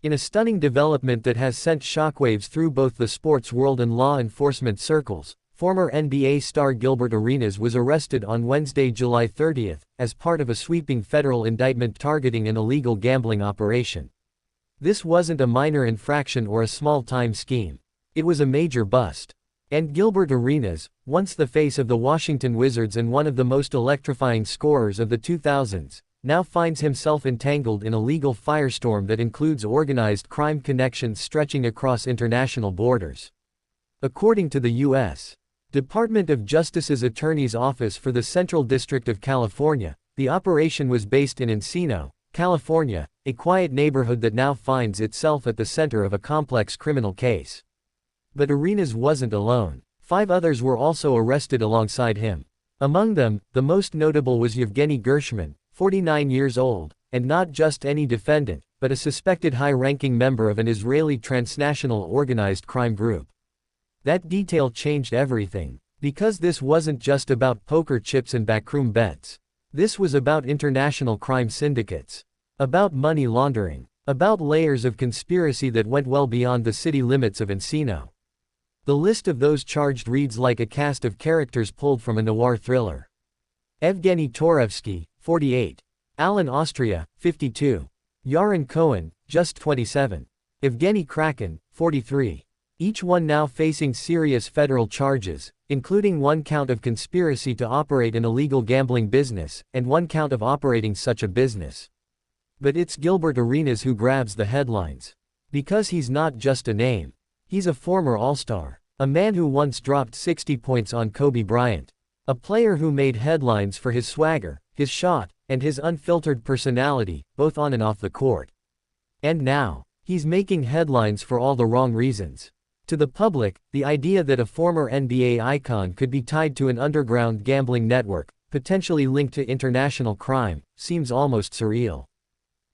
In a stunning development that has sent shockwaves through both the sports world and law enforcement circles, former NBA star Gilbert Arenas was arrested on Wednesday, July 30, as part of a sweeping federal indictment targeting an illegal gambling operation. This wasn't a minor infraction or a small-time scheme. It was a major bust. And Gilbert Arenas, once the face of the Washington Wizards and one of the most electrifying scorers of the 2000s, now finds himself entangled in a legal firestorm that includes organized crime connections stretching across international borders. According to the U.S. Department of Justice's Attorney's Office for the Central District of California, the operation was based in Encino, California, a quiet neighborhood that now finds itself at the center of a complex criminal case. But Arenas wasn't alone. 5 others were also arrested alongside him. Among them, the most notable was Yevgeny Gershman, 49 years old, and not just any defendant, but a suspected high-ranking member of an Israeli transnational organized crime group. That detail changed everything, because this wasn't just about poker chips and backroom bets. This was about international crime syndicates. About money laundering. About layers of conspiracy that went well beyond the city limits of Encino. The list of those charged reads like a cast of characters pulled from a noir thriller. Evgeny Torevsky, 48. Alan Austria, 52. Yaron Cohen, just 27. Evgeny Kraken, 43. Each one now facing serious federal charges, including 1 count of conspiracy to operate an illegal gambling business, and 1 count of operating such a business. But it's Gilbert Arenas who grabs the headlines. Because he's not just a name. He's a former All-Star. A man who once dropped 60 points on Kobe Bryant. A player who made headlines for his swagger, his shot, and his unfiltered personality, both on and off the court. And now, he's making headlines for all the wrong reasons. To the public, the idea that a former NBA icon could be tied to an underground gambling network, potentially linked to international crime, seems almost surreal.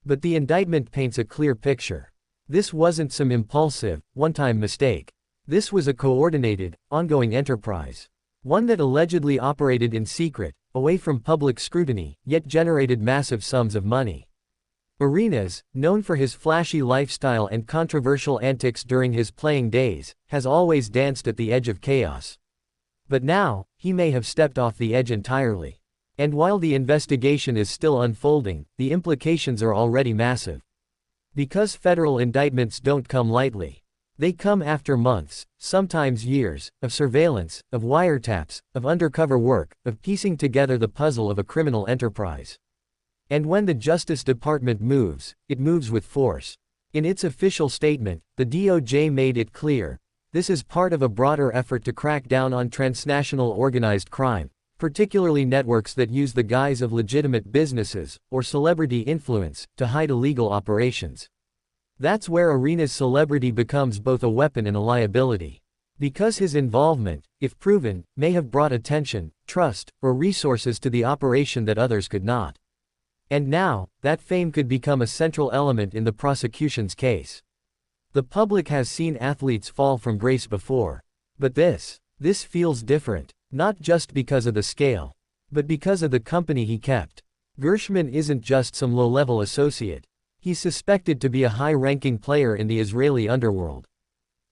But the indictment paints a clear picture. This wasn't some impulsive, one-time mistake. This was a coordinated, ongoing enterprise. One that allegedly operated in secret, away from public scrutiny, yet generated massive sums of money. Arenas, known for his flashy lifestyle and controversial antics during his playing days, has always danced at the edge of chaos. But now, he may have stepped off the edge entirely. And while the investigation is still unfolding, the implications are already massive. Because federal indictments don't come lightly. They come after months, sometimes years, of surveillance, of wiretaps, of undercover work, of piecing together the puzzle of a criminal enterprise. And when the Justice Department moves, it moves with force. In its official statement, the DOJ made it clear, this is part of a broader effort to crack down on transnational organized crime, particularly networks that use the guise of legitimate businesses, or celebrity influence, to hide illegal operations. That's where Arenas' celebrity becomes both a weapon and a liability. Because his involvement, if proven, may have brought attention, trust, or resources to the operation that others could not. And now, that fame could become a central element in the prosecution's case. The public has seen athletes fall from grace before. But this feels different, not just because of the scale, but because of the company he kept. Gershman isn't just some low-level associate. He's suspected to be a high-ranking player in the Israeli underworld.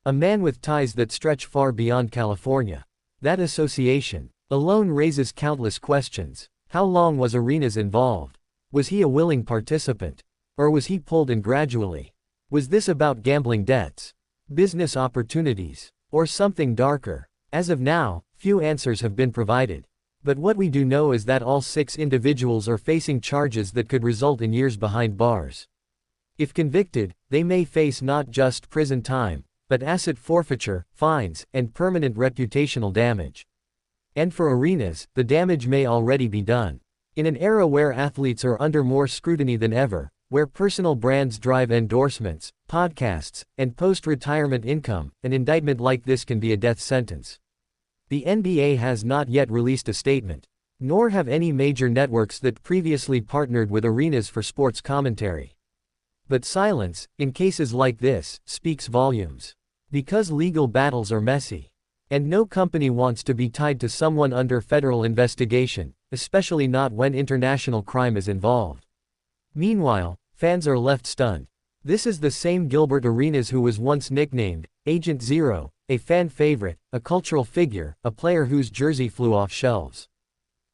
A man with ties that stretch far beyond California. That association alone raises countless questions. How long was Arenas involved? Was he a willing participant? Or was he pulled in gradually? Was this about gambling debts? Business opportunities? Or something darker? As of now, few answers have been provided. But what we do know is that all 6 individuals are facing charges that could result in years behind bars. If convicted, they may face not just prison time, but asset forfeiture, fines, and permanent reputational damage. And for Arenas, the damage may already be done. In an era where athletes are under more scrutiny than ever, where personal brands drive endorsements, podcasts, and post-retirement income, an indictment like this can be a death sentence. The NBA has not yet released a statement, nor have any major networks that previously partnered with Arenas for sports commentary. But silence, in cases like this, speaks volumes. Because legal battles are messy. And no company wants to be tied to someone under federal investigation, especially not when international crime is involved. Meanwhile, fans are left stunned. This is the same Gilbert Arenas who was once nicknamed Agent Zero, a fan favorite, a cultural figure, a player whose jersey flew off shelves.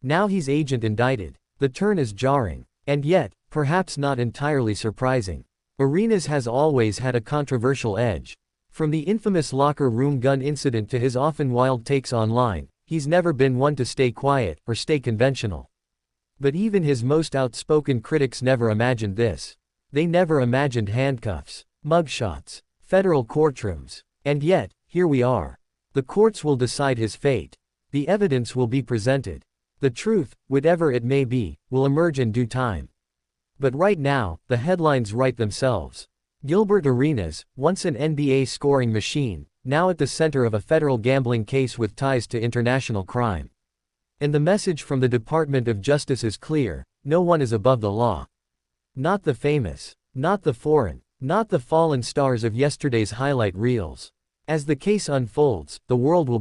Now he's agent indicted. The turn is jarring. And yet, perhaps not entirely surprising. Arenas has always had a controversial edge. From the infamous locker room gun incident to his often wild takes online, he's never been one to stay quiet or stay conventional. But even his most outspoken critics never imagined this. They never imagined handcuffs, mugshots, federal courtrooms. And yet, here we are. The courts will decide his fate. The evidence will be presented. The truth, whatever it may be, will emerge in due time. But right now, the headlines write themselves. Gilbert Arenas, once an NBA scoring machine, now at the center of a federal gambling case with ties to international crime. And the message from the Department of Justice is clear: no one is above the law. Not the famous, not the foreign, not the fallen stars of yesterday's highlight reels. As the case unfolds, the world will